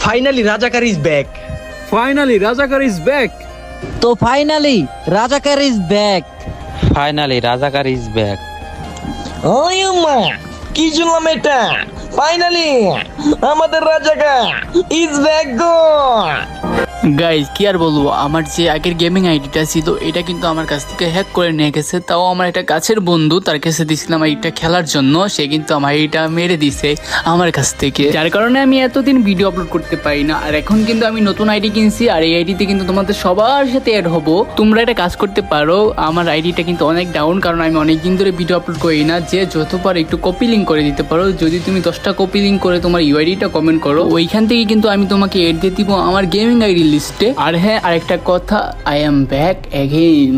Finally রাজাকার is back. Finally রাজাকার is back. তো ফাইনালি রাজাকার ইজ ব্যাক। ফাইনালি রাজাকার ইজ ব্যাক। ওই মা, কি শুনলাম এটা? ফাইনালি আমাদের রাজাকার ইজ ব্যাক গো। গাইজ কি আর বলবো, আমার যে আগের গেমিং আইডিটা ছিল এটা কিন্তু আমার কাছ থেকে হ্যাক করে নিয়ে গেছে। তাও আমার একটা কাছের বন্ধু, তার কাছে দিয়েছিলাম আইডিটা খেলার জন্য, সে কিন্তু আমার আইডিটা মেরে দিছে আমার কাছ থেকে, যার কারণে আমি এতদিন ভিডিও আপলোড করতে পারি না। আর এখন কিন্তু আমি নতুন আইডি কিনছি, আর এই আইডিতে কিন্তু তোমাদের সবার সাথে অ্যাড হবো। তোমরা একটা কাজ করতে পারো, আমার আইডিটা কিন্তু অনেক ডাউন, কারণ আমি অনেকদিন ধরে ভিডিও আপলোড করি না। যে যত পারো একটু কপি লিঙ্ক করে দিতে পারো। যদি তুমি 10টা কপি লিঙ্ক করে তোমার ইউআইডিটা কমেন্ট করো, ওইখান থেকে কিন্তু আমি তোমাকে এড দিয়ে দিব আমার গেমিং আইডি লিস্টে। আর হ্যাঁ, আরেকটা কথা, আই এম ব্যাক অ্যাগেইন।